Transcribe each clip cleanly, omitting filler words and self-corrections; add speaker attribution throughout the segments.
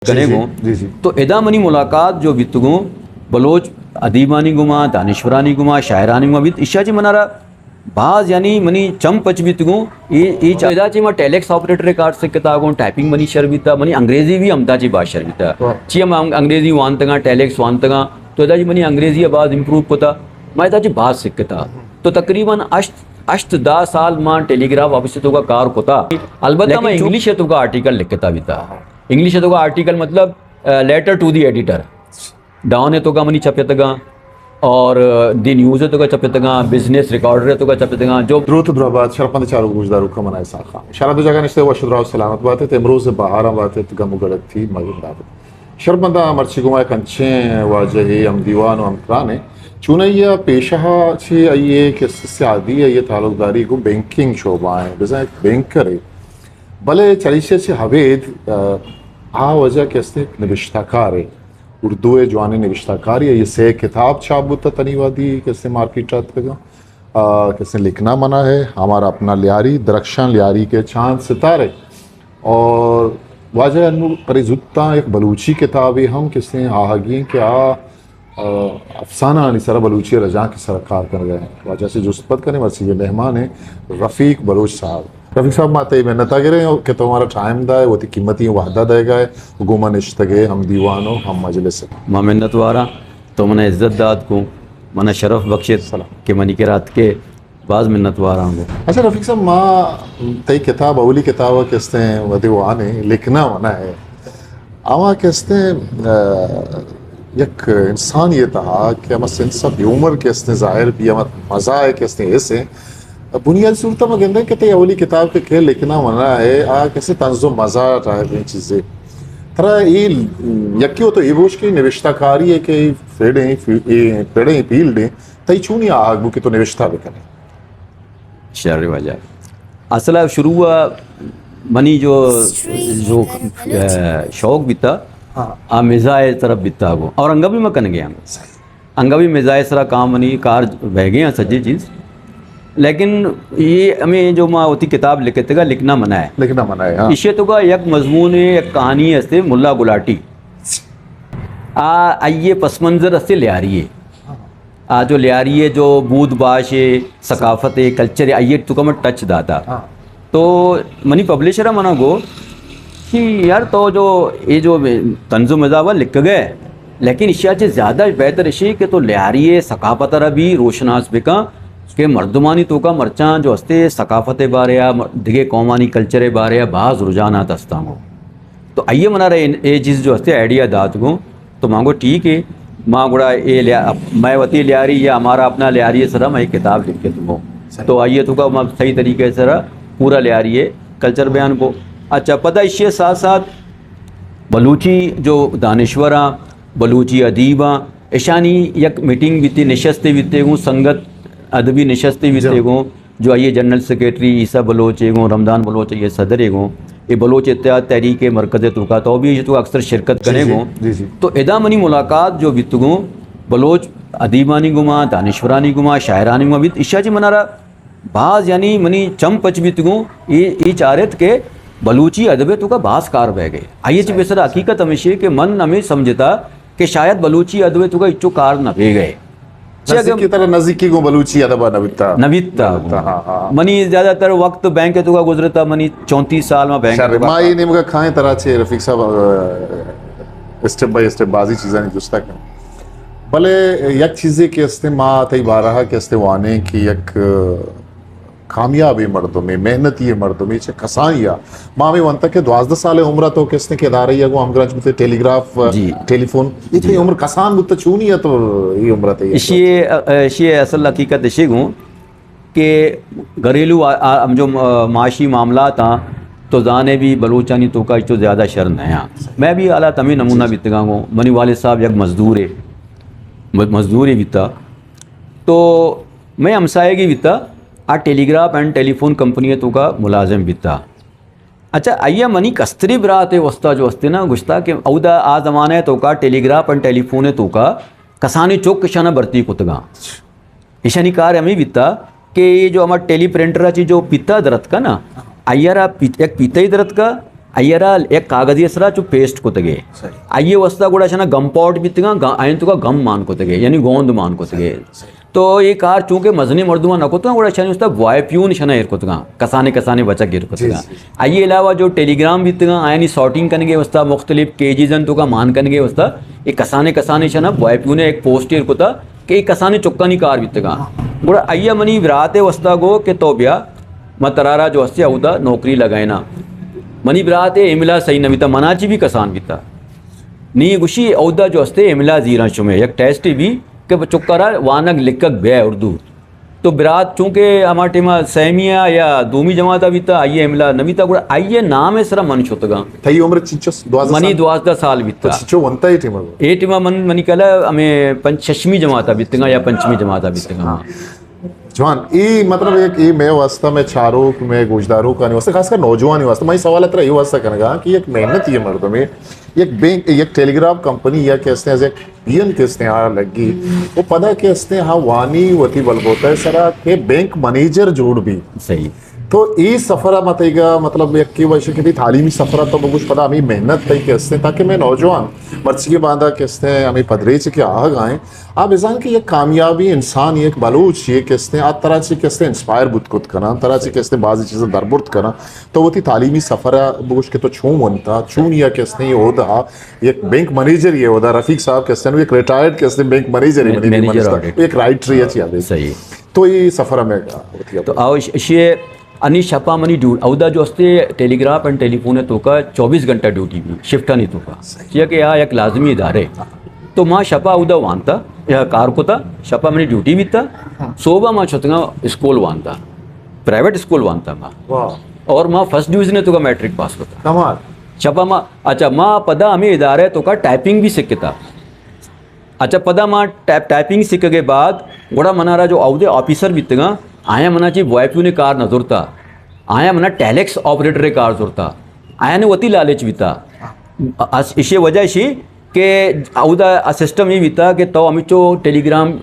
Speaker 1: करेगो तो एदा मनी मुलाकात जो बितगो बलोच अदीबानी गुमा दानिशवरानी गुमा शायरानी गुमा बित इशाची मनारा बाज यानी मनी चम पच बितगो ये एदाची मा टेलेक्स ऑपरेटर कार्ड से कितागो टाइपिंग मनी शर बिता मनी अंग्रेजी भी अमदाची भाषा बिता ची हम अंग्रेजी वांतगा टेलेक्स वांतगा तो एदाची मनी अंग्रेजी आवाज इंप्रूव कोता मा एदाची भाष सिक्कता तो तकरीबन अष्ट 10 साल मा टेलीग्राफ ऑफिस तो का कार कोता अलबत्ता मैं इंग्लिश है तो का आर्टिकल लिखता बिता इंग्लिश है तो का आर्टिकल मतलब letter to the editor down है तो का मनी छपेतगा और दी न्यूज़ है तो का छपेतगा बिजनेस रिकॉर्डर है तो का छपेतगा जो
Speaker 2: द्रुत द्रबाद शरपंद चारू गुजदारू का मनाए साखा शाला दो जगह निश्चय वशुद्राव सलामत बात है तेमरोज बाहर बात है तो गम गलत थी मगर बात शरपंदा मर्ची गुमाए कंचे वाजहे हम दीवान हम प्राणे चुनैया पेशा छे आइए कि से आदि ये ताल्लुकदारी को बैंकिंग शोबा है जैसा एक बैंकर है भले चलिए से हवेद आ वजह कैसे निविष्टाकार है उर्दू है जवानी निविष्टाकार है ये से किताब छाबुता तनीवादी कैसे मार्केट का कैसे लिखना मना है हमारा अपना लियारी दरख्शान लियारी के चांद सितारे और वाजह अनु परिजुत्ता एक बलूची किताब है हम किसने आहागी क्या अफसाना सरा बलूची रजा के सरकार कर गए वजह से जो सुपत करने वर्षी के मेहमान है रफ़ीक बलूच साहब रफ़ीक साहब माते मेहनत गिरे कि तुम्हारा टाइम दा है वो कीमती वादा देगा है गुमा निश्तगे हम दीवानो हम मजलिस
Speaker 1: मां मेहनत वारा तो मने इज्जत दाद को मने शरफ बख्शित के मनी के रात के बाज मिन्नत वारा हूँ।
Speaker 2: अच्छा रफ़ीक साहब माँ तई किताब अवली किताब कहते हैं वधी वो आने लिखना मना है आवा कहते हैं एक इंसान ये था कि हम सब ह्यूमर कहते जाहिर भी हम मज़ा है कहते ऐसे बुनियादी सूरत में कहते हैं कि अवली किताब के खेल लिखना मना है आ कैसे तंजो मज़ा रहा चीज़ें थरा ये यकी हो तो ये बोझ की निविष्टाकारी है कि पेड़े फील्ड है तई चूनी आग की तो निविष्टा भी करें
Speaker 1: शर वजह असल शुरू हुआ मनी जो शौक बिता आ मिजाए तरफ बिता गो और अंगा भी मैं कन गया अंगा भी मिजाए सरा काम मनी कार बह गए सज्जी चीज़ लेकिन ये हमें जो माँ होती किताब लिखते का लिखना मना है हाँ। इसे तो का एक मजमून है एक कहानी है मुल्ला गुलाटी आइए पस मंज़र से लियारी है आ जो लियारी है जो बूद बाश है सकाफत है कल्चर है आइए तो मैं टच दाता तो मनी पब्लिशर है मना गो कि यार तो जो ये जो तंजो मज़ावा लिख गए लेकिन इश्या से ज़्यादा बेहतर इशे कि तो लियारी है सकाफत भी रोशनास बिका के मर्दमानी तो का मर्चा जो हस्ते सकाफत बारे या दिगे कौमानी कल्चर बारे या बाज़ रुझानात हस्ता हो तो आइए मना रहे ये चीज़ जो हस्ते आइडिया दात को तो मांगो ठीक है माँ गुड़ा ये मैं वती लियारी या हमारा अपना लियारी है सरा मैं किताब लिख के तुमको तो आइए तो का सही तरीके से पूरा लियारी है कल्चर बयान को अच्छा पता इसके साथ साथ बलूची जो दानिश्वरा बलूची अदीबा ऐशानी एक मीटिंग बीती नशस्ते बीते हूँ संगत अदबी नशस्ते बीते हूँ जो आइए जनरल सेक्रेटरी ईसा बलोच एगो रमदान बलोच ये सदर एगो ये बलोच इत्तेहाद तहरीक मरकज़ तुका तो भी ये तो अक्सर शिरकत करेगो तो एदा मनी मुलाकात जो बितगो बलोच अदीबानी गुमा दानिशवरानी गुमा शायरानी गुमा बित इशाची मनारा बाज यानी मनी चम पच बितगो ये चारत के बलूची अदबे तो का बास कार बह गए आइए ची बेसर हकीकत हमेशा के मन हमें समझता कि शायद बलूची अदबे तो का इच्चो कार न बह गए
Speaker 2: की तरह नज़दीकी को बलूची अदबा
Speaker 1: नविता मनी ज़्यादातर वक्त बैंक के तो का गुजरता मनी 34 साल में बैंक
Speaker 2: माई ने मुझे खाएं तरह से रफ़ीक साहब स्टेप बाय स्टेप बाजी चीज़ें नहीं दुस्ता कर भले एक चीज़ें के अस्ते माँ तई बारहा के अस्ते वाने की एक कामयाबी मर्दों में मेहनत ये मर्दों में चे कसाइया माँ में वंता के 12 साल उम्र तो किसने के दारे या को हम ग्राज में टेलीग्राफ टेलीफोन इतनी उम्र कसान बुत चूनी है तो ये उम्र थे
Speaker 1: ये असल हकीकत इसी हूँ कि घरेलू हम जो माशी मामला था तो जाने भी बलूचानी तो का इतो ज़्यादा शर नया मैं भी आला तमी नमूना बीतगा हूँ मनी वाले साहब एक मजदूर है बीता तो मैं हमसाए की बीता आ टेलीग्राफ एंड टेलीफोन कंपनी तो का मुलाजिम बिता अच्छा आइया मनी कस्तरी बरात वस्ता जो वस्ते ना गुस्ता के औदा आ ज़माने तो का टेलीग्राफ एंड टेलीफोन तो का कसानी चौक कशाना भर्ती कुतगा ईशानी कार हमें बिता कि ये जो हमारा टेली प्रिंटर जो पिता दरत का ना आइयारा एक पीता ही दरत का अय्यरा एक कागजी असरा जो पेस्ट को तगे अय्ये वस्ता गुड़ा छना गम पॉट बितगा आयन तो का गम मान को तगे यानी गोंद मान को तगे तो ये कार चूंकि मजनी मर्दुमा नकोतगा गुड़ा छनी उस्ता वायप्यून छना एर कोतगा कसाने कसाने बचा गिर कोतगा अय्ये अलावा जो टेलीग्राम बितगा आयनी सॉर्टिंग करने वस्ता मुख्तलिफ केजीजन तो का मान करने वस्ता ये कसाने कसाने छना वायप्यूने एक पोस्ट एर कोता के कसाने चुक्कानी कार बितगा गुड़ा अय्या मनी विराते वस्ता गो के तो ब्या मतरारा जो हस्ते उदा नौकरी लगायना मनी ब्राते एमिला सही नविता मनाची भी कसान बिता नी गुशी औदा जो हस्ते एमिला जीरा शुमे एक टेस्ट भी के चुक्करा वानक लिखक बे उर्दू तो बिरात चूंकि हमारे मा सहमिया या दूमी जमाता बिता आइए एमिला नविता गुड़ा आइए नाम है सरा मन छोतगा
Speaker 2: थई उम्र चिचस
Speaker 1: मनी 12 साल बिता
Speaker 2: चिचो वंता ही टीम
Speaker 1: ए टीमा मन मनी कला हमें पंचमी जमाता बितगा या पंचमी जमाता बितगा
Speaker 2: जवान ये मतलब एक ये मैं वास्ता में चारों में गुजदारों का नहीं वास्ता खासकर नौजवान वास्ता मैं सवाल अतरा ये वास्ता करना कि एक मेहनत ये मर्द में एक बैंक एक टेलीग्राफ कंपनी या कहते हैं एक पीएन कहते हैं लगी वो पता कहते हैं हाँ वानी वती बलबोता है सरा के बैंक मैनेजर जोड़ भी
Speaker 1: सही
Speaker 2: तो ये सफरा मतगा मतलब एक की वजह की तालीमी सफरा तो कुछ पता हमें मेहनत तय कहते हैं ताकि मैं नौजवान मर्ची के बांधा कहते हैं हमें पदरेच के आग आए आप इंसान की एक कामयाबी इंसान एक बलूच ये कहते हैं तरह से कहते हैं इंस्पायर बुत करना तरह से कहते हैं बाज़ चीज़ें दरबुर्द करना तो वो थी तालीमी सफरा बुश के तो छू बनता छून या कहते हैं ये होता एक बैंक मैनेजर ये होता रफीक साहब कहते हैं एक रिटायर्ड कहते हैं बैंक मैनेजर एक राइटर ये
Speaker 1: सही
Speaker 2: तो ये सफरा में
Speaker 1: तो आओ ये अनि छपा मनी ड्यूटी औदा जो हस्ते टेलीग्राफ एंड टेलीफोन है तो का 24 घंटा ड्यूटी भी शिफ्ट नहीं तो का ये कि यहाँ एक लाजमी इदारे तो माँ छपा उदा वानता या कार को था छपा मनी ड्यूटी भी था सोबा माँ छुतगा स्कूल वानता प्राइवेट स्कूल वानता माँ और माँ फर्स्ट डिवीजन है तो का मैट्रिक पास होता छपा माँ अच्छा माँ पदा हमें इदारे तो का टाइपिंग भी सीखता अच्छा पदा माँ टाइपिंग सीख के बाद गोड़ा मनारा जो औदे ऑफिसर बीतगा आया मना ची वायप्यू ने कार नजरता आया मना टैलेक्स ऑपरेटर कार जोरता आया ने वती लालच बीता इसे वजह शी के औदा सिस्टम ये बीता कि तो अमित टेलीग्राम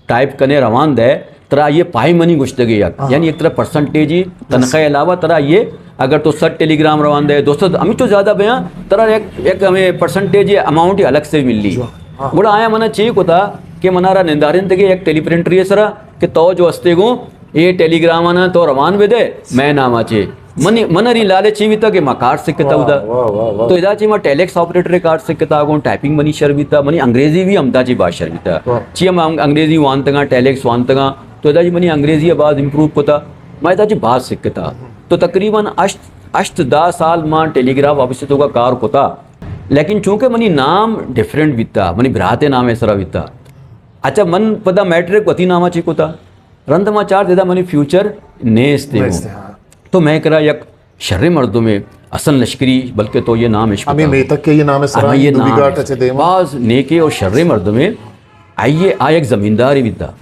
Speaker 1: टाइप करने रवान दे तरह ये पाई मनी गुश्तगी यानी एक तरह परसेंटेज ही तनख्वाह अलावा तरह ये अगर तो 100 टेलीग्राम रवान दे 200 अमित तो ज़्यादा बया तरह एक हमें परसेंटेज अमाउंट ही अलग से मिल ली गुड़ा आया मना चाहिए को था कि मनारा निंदारिन तक एक टेलीप्रिंटर ये सरा कि तो जो हस्ते गो ये टेलीग्राम आना तो रवान वे दे मैं नाम आचे मनरी लाले चीवी तक मा कार्ड सिक्कता उदा तो इदा ची मा टेलेक्स ऑपरेटर कार्ड सिक्कता गो टाइपिंग मनी शर्विता मनी अंग्रेजी भी हमता ची बात शर्विता ची हम अंग्रेजी वानतगा टेलेक्स वानतगा तो इदा ची मनी अंग्रेजी आवाज इंप्रूव कोता मैं इदा ची बात सिक्कता तो तकरीबन अष्ट 10 साल मां टेलीग्राफ ऑफिस तो का कार कोता लेकिन चूंकि मनी नाम डिफरेंट बीता मनी भ्राते नाम है सरा बीता अच्छा मन पदा मैट्रिक वती नामा ची कोता रंध मा चार देदा मनी फ्यूचर नेस थे तो मैं करा एक शर्रे मर्दों में असल लश्करी बल्कि तो ये नाम है
Speaker 2: अभी मैं तक के ये नाम है सरा
Speaker 1: ये नाम बाज नेके और शर्रे मर्दों में आइए आ एक ज़मींदार ही बिता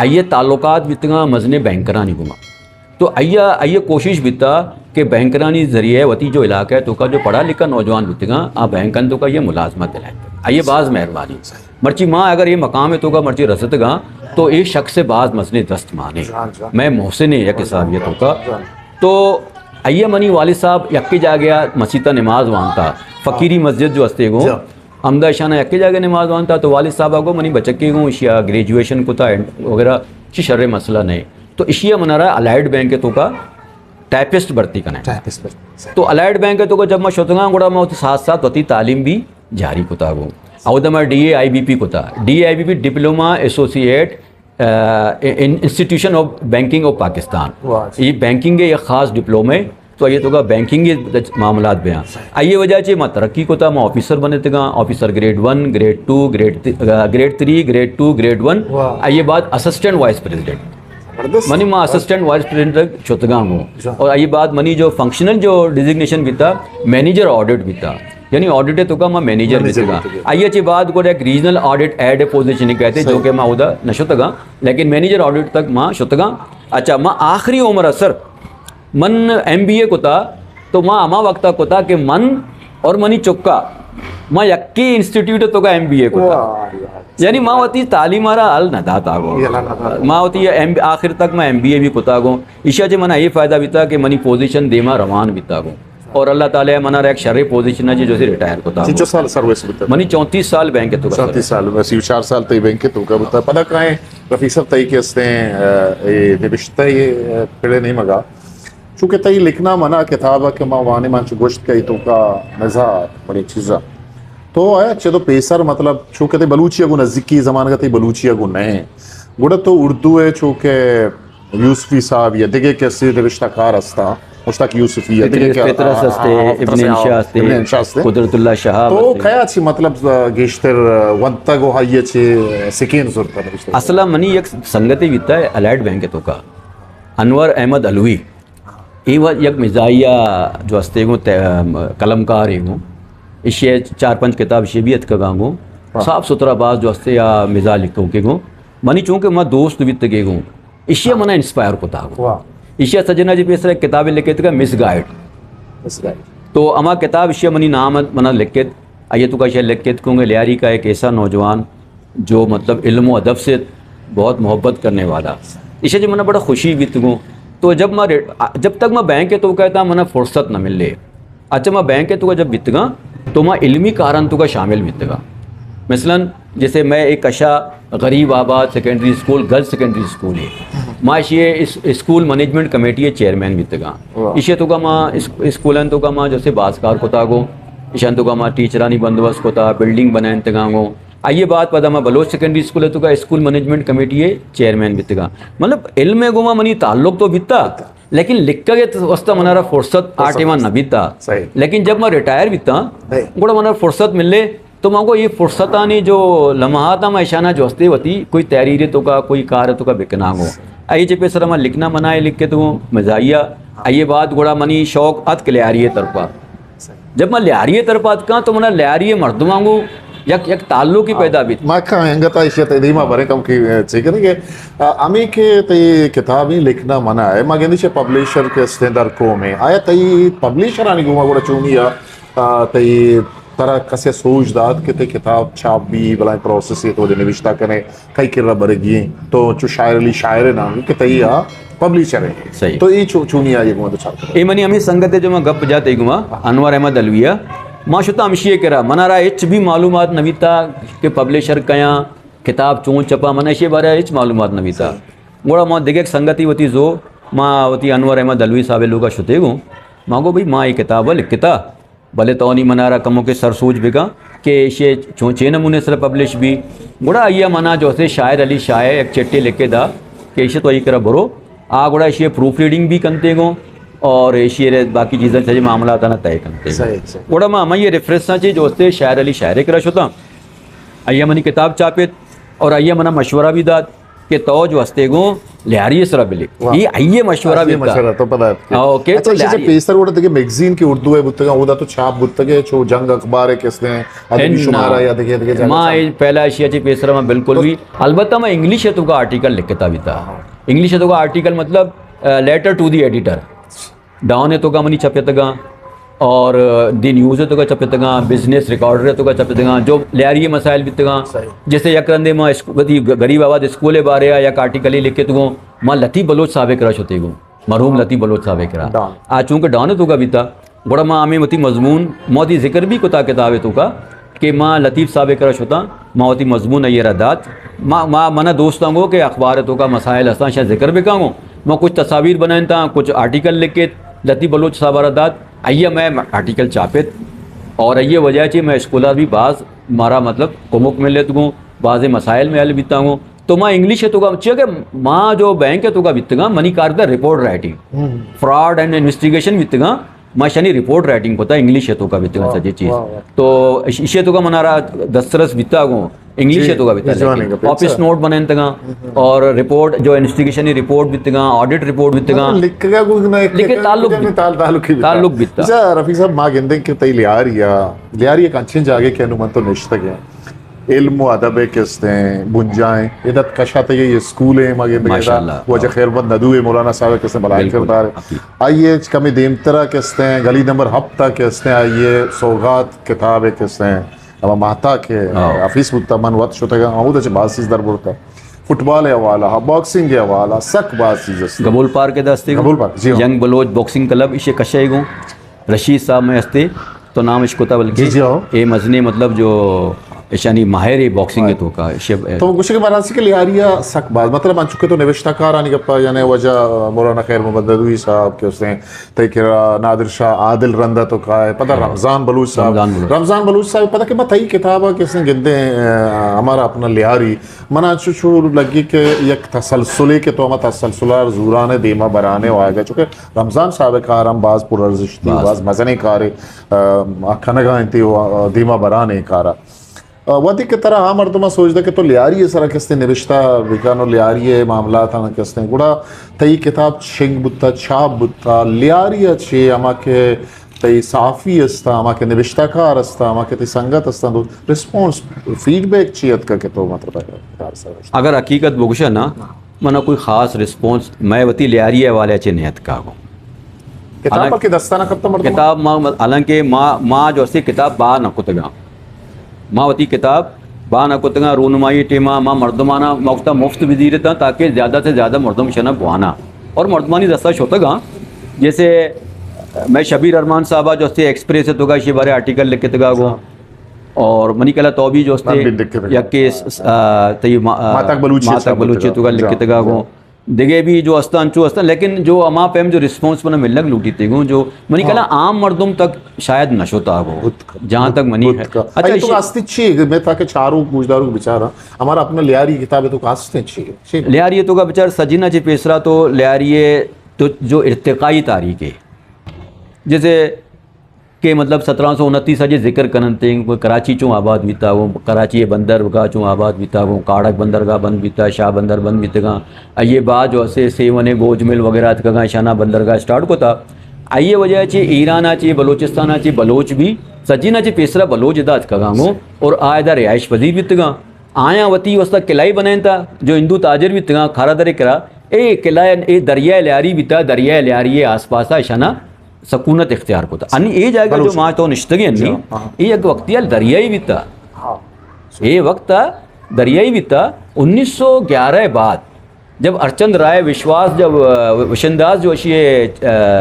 Speaker 1: आइए ताल्लुकात बितगा मजने बैंकरानी घुमा तो आइए कोशिश बिता कि बैंकरानी जरिए वती जो इलाका है तो का जो पढ़ा लिखा नौजवान बितगा आ बैंकन तो का ये मुलाजमत दिलाए आइए बाज मेहरबानी मर्ची माँ अगर ये मकाम है तो का मर्ची रसतगा तो एक शख्स से बाज मसले दस्त माने मैं मोहसिन एक हिसाबियतों का तो आइए मनी वालिद साहब यक्के जा गया मसीता नमाज वानता फ़कीरी मस्जिद जो हस्ते गो अमदा शाना यक्के जा गया नमाज वानता तो वालिद साहब आगो मनी बचके गो इशिया ग्रेजुएशन को था वगैरह ची शर्रे मसला नहीं तो इशिया मना रहा अलाइड बैंक तो का टाइपिस्ट भर्ती करना तो अलाइड बैंक तो का जब मैं शोतगा गुड़ा मैं साथ साथ वती तालीम भी जारी कोता गो अवदमा DAIBP को था DAIBP diploma associate institution of banking of Pakistan ये बैंकिंग के एक ख़ास डिप्लोमे तो ये तो का बैंकिंग के मामला बयान आइए वजह से मैं तरक्की को था मैं ऑफिसर बने थे officer grade 1 grade 2 grade 3 grade 2 grade 1 आइए बात असिस्टेंट वाइस प्रेसिडेंट मनी माँ असिस्टेंट वाइस प्रेसिडेंट चौथगा हूँ और आइए बात मनी जो फंक्शनल जो डिजिग्नेशन भी था मैनेजर ऑडिट भी था यानी ऑडिट तो का मैं मैनेजर भी था आइए अच्छी बात को एक रीजनल ऑडिट एड पोजीशन ही कहते जो कि मैं उदा न शुतगा लेकिन मैनेजर ऑडिट तक माँ शुतगा अच्छा माँ आखिरी उम्र असर मन MBA को था तो माँ अमा वक्ता को था कि मन और मनी चुक्का माँ यक्की इंस्टीट्यूट तो का MBA को था यानी माँ होती तालीम मारा हल न दाता गो माँ होती है आखिर तक मैं MBA भी कुता गो ईशा जे मना ये फ़ायदा बीता कि मनी पोजीशन देमा रवान बीता गो और अल्लाह ताला मना एक शर्रे पोजीशन है जो से रिटायर को था
Speaker 2: चिचो साल सर्विस बुता
Speaker 1: मनी 34 साल बैंक तो
Speaker 2: 34 साल बस 4 साल तई बैंक तो का बुता पता काय रफीक साहब तई के हस्ते ये निबिश्ता ये पहले नहीं मगा चूंकि तई लिखना मना किताब के मां वाने मान गोश्त कई तो का मजा बड़ी चीज़ा तो आया तो पेसर मतलब चूंकि ते बलूचिया गु नजदीकी जमाने का ते बलूचिया गु नहीं गुड़ा तो उर्दू है चूंकि यूसुफी साहब या दिगे के से रिश्ताकार हस्ता मुश्ताक यूसुफी या दिगे के
Speaker 1: फितरत हस्ते इब्न इंशा हस्ते कुदरतुल्लाह शाह
Speaker 2: तो खया छी मतलब गेश्तर वंता गो हाये छे सिकेन जुरत
Speaker 1: असला मनी एक संगति विता है अलाइड बैंक तो का अनवर अहमद अलवी ये वह एक मिजाइया जो हस्ते गो कलमकार है इसे 4-5 किताब इसे भी अतक गांगो साफ सुथरा बात जो हस्ते या मिजाज लिखो के गो मनी चूंकि मैं दोस्त वित्त के गो इसे मना इंस्पायर को था इसे सजना जी पेसरा किताबें लिखे थे मिस गाइड तो अमा किताब इसे मनी नाम मना लिखे आइए तो का इसे लिखे कहूँगे लियारी का एक ऐसा नौजवान जो मतलब इल्म अदब से बहुत मोहब्बत करने वाला इसे जो मना बड़ा खुशी वित्त गो तो जब तक मैं बैंक है तो कहता मना फुर्सत न मिल ले अच्छा मैं बैंक है तो जब बितगा तो मैं इल्मी कारण तो का शामिल बितगा मसलन जैसे मैं एक अशा गरीब आबाद secondary school girls secondary school है माँ ये स्कूल मैनेजमेंट कमेटी चेयरमैन बितगा इसे तो का माँ स्कूलन तो का माँ जैसे बासकार को तागो ईशान तो का माँ टीचरानी बंदोबस्त को था बिल्डिंग बनाए तगांगो आइए बात पता मैं बलोच सेकेंडरी स्कूल है तो का स्कूल मैनेजमेंट कमेटी है चेयरमैन बितगा मतलब इल्म गुमा मनी ताल्लुक तो बिता लेकिन लिख के वस्ता मनारा फुर्सत आटेमा न बीता लेकिन जब मैं रिटायर बीता गुड़ा मनारा फुर्सत मिले तो मांगो ये फुर्सतानी जो लम्हाता मैं ईशाना जो हस्ते होती कोई तहरीर तो का कोई कार तो का बिकना हो आई जे पे सर मैं लिखना मनाए लिख के तो मजाइया आइए बात गुड़ा मनी शौक अत के लियारी तरफा जब मैं लियारी तरफा का तो मना लियारी मर्द मांगू एक ताल्लुक की पैदा भी
Speaker 2: माका हंगता इशे ते दीमा बरे कम की ठीक है के आमी के ते किताबी लिखना मना है मा गेंदी पब्लिशर के स्टैंडर्ड को में आया तई पब्लिशर आनी गुमा गुड़ा चूनिया तई तरह कसे सोच दाद के ते किताब छाप भी बला प्रोसेस ये तो निविष्टा करे कई किरा बरेगी तो जो शायर ना के तई पब्लिशर है
Speaker 1: सही
Speaker 2: तो ये चूनिया ये गुमा तो छाप
Speaker 1: ए मनी हमें संगत जो मैं गप जाते गुमा अनवर अहमद अलविया माशुता अमशिए करा मनारा एच भी मालूमात नवीता के पब्लिशर कया किताब चूं चपा मना इसे बारे एच मालूमात नवीता गोड़ा माँ दिगे संगति वती जो माँ वती अनवर अहमद अलवी साहब लोग शुते गो मांगो भाई माँ ये किताब लिखता भले तो नहीं मनारा कमों के सर सूझ बिगा के इसे छे नमूने सर पब्लिश भी गोड़ा आइया मना जो से शायर अली शायर एक चिट्ठी लिखे दा कि इसे तो ये करा बरो आ गोड़ा इसे प्रूफ रीडिंग भी करते गो और शेर बाकी चीज़ें सही मामला था ना तय करते ओड़ा माँ ये रेफरेंस ना चाहिए जो उससे शायर अली शायर क्रश होता आइया मनी किताब चापित और आइया मना मशवरा भी दाद के तो जो हस्ते गो लिहारी सरा बिले ये आइए मशवरा भी
Speaker 2: मशवरा तो पता है
Speaker 1: ओके
Speaker 2: अच्छा जैसे पेसर उड़ा देखिए मैगजीन की उर्दू है बुत्तगा उदा तो छाप बुत्तगे जो जंग अखबार है किसने आदमी शुमारा या देखिए
Speaker 1: माँ पहला एशिया ची पेसर में बिल्कुल भी अलबत्ता मैं इंग्लिश है तो का आर्टिकल लिखता भी था इंग्लिश है तो का आर्टिकल मतलब letter to the editor down है तो का मनी छपेतगा और दी न्यूज़ है तो का छपेतगा बिजनेस रिकॉर्डर है तो का छपेतगा जो लियारी मसाइल बितगा जैसे यक रंदे माँ गरीब आबाद स्कूल बारे या यक आर्टिकल ही लिखे तो माँ लतीफ़ बलोच साहब करा होते गो मरहूम लतीफ़ बलोच साहब करा आज चूँकि डाउन है तो का बीता बड़ा माँ हमें मती मजमून मोदी जिक्र भी कोता किताब है तो का कि माँ लतीफ़ साहब करा होता माँ होती मजमून है ये रदात माँ मना दोस्तों को कि अखबार है तो का मसाइल हस्ता शायद जिक्र भी कहूँ मैं कुछ तस्वीर बनाए था कुछ आर्टिकल लिख के लतीफ़ बलोच साहब रदात आइए मैं आर्टिकल चापित और आइए वजह चाहिए मैं स्कूलर भी बाज़ मारा मतलब कुमुक में लेता हूँ बाज़ मसाइल में हल बीता हूँ तो माँ इंग्लिश है तो का चाहिए कि माँ जो बैंक है तो का बीतगा मनी कारदा report writing fraud and investigation बीतगा माँ शनि रिपोर्ट राइटिंग होता है इंग्लिश है तो का बीतगा सजी चीज़ तो इसे तो का मनारा दस्तरस बीता हूँ इंग्लिश है तो का बीता ऑफिस नोट बनाए तगा और रिपोर्ट जो इन्वेस्टिगेशन रिपोर्ट बीतगा ऑडिट रिपोर्ट बीतगा
Speaker 2: लिखगा
Speaker 1: लिखे ताल्लुक बीता
Speaker 2: रफीक साहब माँ गेंदे के तई लियारी एक अच्छे जागे के अनुमान तो निश्चित है इल्म अदब किस्ते बुंजाएं इधर कशा तक ये स्कूल है मगे बेदा वो जो खैरबंद नदू है मौलाना साहब किस्ते बलाई करता है आइए कमी देमतरा किस्ते गली नंबर हफ्ता किस्ते आइए सौगात किताब है किस्ते अब महता के ऑफिस मुत्तमन वक्त शुतगा आउद अच्छे बासिस दर बोलता फुटबॉल है हवाला बॉक्सिंग है हवाला सक बात चीज़
Speaker 1: गबूल पार्क के दस्ते
Speaker 2: गबूल पार्क जी
Speaker 1: यंग बलोच बॉक्सिंग क्लब इसे कशे गो रशीद साहब में हस्ते तो नाम इश्कोता बल्कि
Speaker 2: जी, जी, हाँ।
Speaker 1: ए मजने मतलब जो यानी माहिर बॉक्सिंग है तो का शिव
Speaker 2: तो गुशे के मरासी के लिहारिया सक बात मतलब मान चुके तो निविष्टाकार आने गप्पा यानी वजह मौलाना खैर मुबद्दवी साहब के उसने तयकिरा नादिर शाह आदिल रंदा तो का है पता रमजान बलूच साहब रमजान बलूच साहब पता कि बताई किताब है किसने गिद्दे हमारा अपना लिहारी मना चुचू लगी के एक तसलसुले के तो हम तसलसुलार जूराने दीमा बराने वागे चुके रमजान साहब का आराम बाज पुरर्जिश थी बाज मजने कारे खनगा थी दीमा बराने कारा वती की तरह हाँ मर्दमा सोचता कि तो लियारी सरा किसने निविश्ता विकानो लियारी मामला था ना किसने गुड़ा तई किताब शिंग बुत्ता छाप बुत्ता लियारी अच्छे अमा के तई साफी अस्ता अमा के निविश्ताकार अस्ता अमा के तई संगत अस्ता तो रिस्पॉन्स फीडबैक चाहिए का के तो मतलब
Speaker 1: अगर हकीकत बुगशा ना मना कोई ख़ास रिस्पॉन्स मैं वती लियारी वाले अच्छे नियत का हूँ
Speaker 2: किताब के दस्ताना कब तक
Speaker 1: किताब माँ हालांकि माँ जो सी किताब बा नकुतगा माँ वती किताब बा नकुतगा रूनुमाई टेमा माँ मर्दमाना मौका मुफ्त भी दी रहता ताकि ज़्यादा से ज़्यादा मर्दम शना बुआना और मर्दमानी दस्ता शोतगा जैसे मैं शबीर अरमान साहबा जो से एक्सप्रेस है तो का बारे आर्टिकल लिख के तगा गो और मनी कला तो भी जो या के
Speaker 2: मातक
Speaker 1: बलूची तो का लिख के तगा गो दिगे भी जो अस्तान चो अस्तान लेकिन जो अमा पेम जो रिस्पॉन्स बना मिलक लूटी थे जो मनी कला आम मर्दों तक शायद नशोता हो जहाँ तक मनी है
Speaker 2: अच्छा तो आस्ते छी मैं ताकि चारों पूछदारों को बेचारा हमारा अपना लियारी किताब है तो आस्ते छी
Speaker 1: लियारी तो का बेचारा सजीना चे पेसरा तो लियारी तो जो इर्तिकाई तारीख है जैसे के मतलब 1729 अजे जिक्र करन थे कोई कराची चो आबाद बीता वो कराची बंदरगाह चो आबाद बीता वो काड़क बंदरगाह बंद बीता शाह बंदर बंद बीतगा ये बात जो ऐसे सेवने गोज मिल वगैरह तक शाना बंदरगाह स्टार्ट को था आइए वजह चे ईरान चे बलोचिस्तान चे बलोच भी सजीना चे पेसरा बलोच दात कगांगो और आयदा रिहाइश पजीर बीतगा आया वती वस्ता किलाई बनाए था जो हिंदू ताजर बीतगा खारा दरे करा ए किला ए दरिया लियारी बीता दरिया लियारी आस पास शाना सकूनत इख्तियार को था अन्य ये जाएगा जो माँ तो निश्तगी अन्नी ये एक वक्तिया दरियाई बीता ये वक्त दरियाई बीता 1911 बाद जब अर्चंद राय विश्वास जब वशंदास जो अशी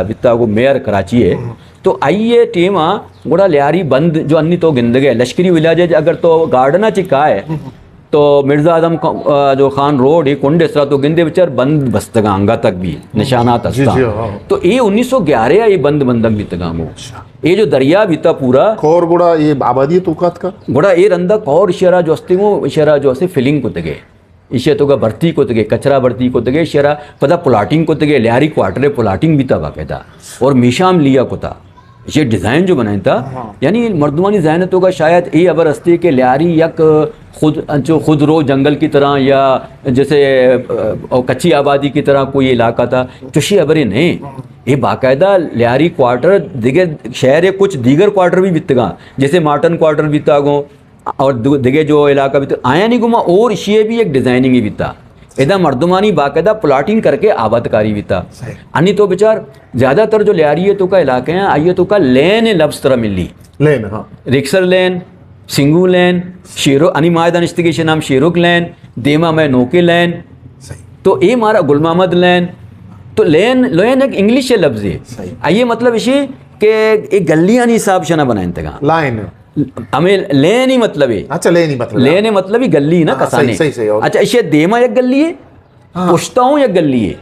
Speaker 1: बीता वो मेयर कराची है तो आइए टीमा गोड़ा लियारी बंद जो अन्नी तो गिंदगे लश्करी विलाज अगर तो गार्डना चिका है तो मिर्ज़ा आजम जो खान रोड ये कुंडेसरा तो गिंदे विचार बंद बस्तगा अंगा तक भी निशानात अस्ता तो ये 1911 ये बंद बंदक बीतगा मो ये जो दरिया बीता पूरा
Speaker 2: कौर गुड़ा ये आबादी तुकात का
Speaker 1: गुड़ा ये रंदा कौर इशारा जो अस्ते वो इशारा जो अस्ते फिलिंग को तगे इशे तो का भर्ती को तगे कचरा भर्ती को तगे इशारा पता पुलाटिंग को तगे लियारी क्वार्टरे पुलाटिंग बीता बाकायदा और मीशाम लिया को था ये डिज़ाइन जो बनाया था यानी मर्दमानी जहनतों का शायद ये अबर अस्ती के लियारी यक खुद रो जंगल की तरह या जैसे कच्ची आबादी की तरह कोई इलाका था चुशी अबरे नहीं ये बाकायदा लियारी क्वार्टर दिगे शहर है कुछ दीगर क्वार्टर भी बीतगा जैसे मार्टन क्वार्टर बीता गो और दिगे जो इलाका बीता आया नहीं घुमा और ये भी एक डिज़ाइनिंग ही बीता इधर मर्दमानी बाकायदा प्लाटिंग करके आबादकारी भी था अन्य तो बेचार ज़्यादातर जो लियारी तो का इलाके हैं आइए तो का लेन लफ्ज़ तरह मिली
Speaker 2: लेन हाँ
Speaker 1: रिक्सर लेन सिंगू लेन शेरो अनि मायदा निश्तगी नाम शेरुक लेन देमा में नोके लेन तो ये हमारा गुल मोहम्मद लेन तो लेन लेन एक इंग्लिश लफ्ज़ है आइए मतलब इसी के एक गलियां नहीं हिसाब शना बनाए तगा
Speaker 2: लाइन
Speaker 1: हमें लेन ही मतलब है
Speaker 2: अच्छा लेन मतलब
Speaker 1: लेन मतलब ही गली ना कसाने अच्छा इसे देमा एक गली है पुछता हूँ एक गली है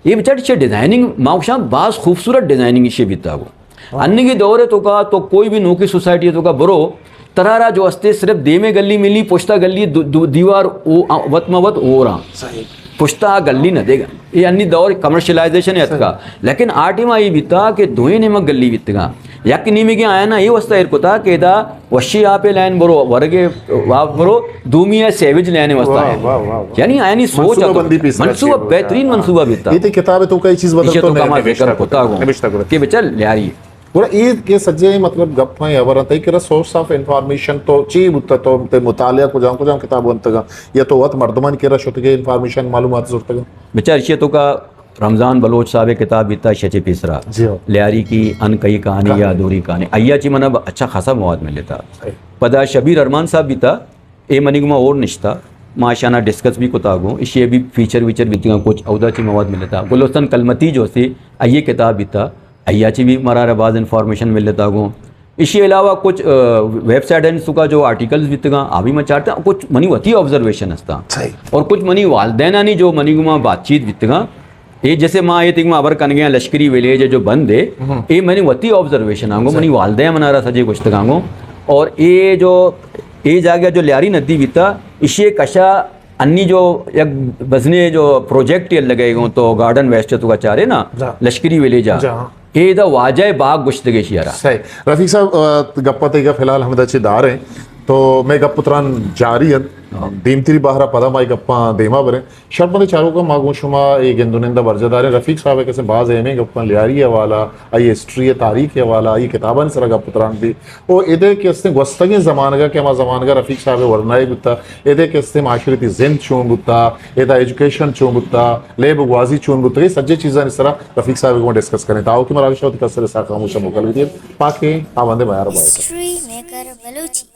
Speaker 1: ये बेचारे इसे डिज़ाइनिंग माउशा बास खूबसूरत डिज़ाइनिंग इसे बीता वो अन्य की दौर है तो का तो कोई भी नौकी सोसाइटी है तो का बरो तरारा जो अस्ते सिर्फ दे में गली मिली पुश्ता गली दीवार वत मवत हो रहा पुश्ता गली न देगा ये अन्य दौर कमर्शलाइजेशन है का लेकिन आटिमा ये बीता कि धोए ने मग गली बीतगा याक नीमी के आया ना ये वस्ता इरकोता के दा वशी आपे लाइन बरो वर्गे वा बरो दूमिया सेविज लाइन वस्ता है यानी आया नहीं सोच मनसूबा बेहतरीन मनसूबा बीता
Speaker 2: ये किताब तो कई चीज बदल तो
Speaker 1: कमा जिक्र होता हो कि बेचल लियारी
Speaker 2: पूरा ईद के सज्जे मतलब गप्पा है अवर तई के सोर्स ऑफ इंफॉर्मेशन तो ची बुत्ता तो ते मुतालिया को जाऊं किताब बनतगा या तो वत मर्दमान के रशत के इंफॉर्मेशन मालूमात जुरतगा
Speaker 1: बेचार ये तो का रमज़ान बलोच साहब किताब बीता शचे पेसरा लियारी की अनकई कहानी या अधूरी कहानी अय्या ची मना अच्छा खासा मवाद मिल लेता पदा शबीर अरमान साहब बीता ए मनिगमा और निश्ता माशाना डिस्कस भी कोता गो इस ये भी फीचर वीचर बीतगा कुछ अवदा ची मवाद मिल लेता गुलस्तन कलमती जो से अये किताब बीता अयाची भी मरारा बाज इन्फॉर्मेशन मिल लेता गो इसी अलावा कुछ वेबसाइट हैं सुका जो आर्टिकल्स वित्तगा अभी मैं चाहता हूँ कुछ मनी वती ऑब्जर्वेशन हस्ता
Speaker 2: सही
Speaker 1: और कुछ मनी वालदेनानी जो मनी गुमा बातचीत वित्तगा ये जैसे माँ ये तिग अबर कन गया लश्करी विलेज जो बंद है ये मैंने वती ऑब्जर्वेशन आंगो मनी वालदे मनारा सजे कुछ तगांगो और ये जो ये जागया जो लियारी नदी वित्ता इसे कशा अन्नी जो एक बजने जो प्रोजेक्ट ये लगे गो तो गार्डन वेस्ट तो का चारे ना
Speaker 2: जा।
Speaker 1: लश्करी विलेजा
Speaker 2: जा।
Speaker 1: ये दा वाजय बाग गुश्तगे शियारा
Speaker 2: सही रफीक साहब गप्पा तरीका फिलहाल हम दची दार हैं तो मैं गप्पुत्रान जारी है दीमतिरी बाहरा पदा माई गप्पा देमा बरे शर्मदे चारों का मागो शुमा एक इंदुनिंदा बरजदार है रफीक साहब कैसे बाज है में गप्पा लियारी है वाला आई हिस्ट्री है तारीख है वाला आई किताबन सरा गप्पुत्रान भी ओ इधे केस्ते गोस्तगे जमान का क्या जमान का रफीक साहब वरनाई बुता इधे केस्ते माशरती जिन चून बुता इधर एजुकेशन चून बुता लेब वाजी चून बुता ये सज्जे चीजें इस तरह रफीक साहब को डिस्कस करें ताऊ की मराविश होती कसर सा खामोश मुकल भी पाके आ बंदे बाहर बात
Speaker 3: हिस्ट्री मेकर बलूची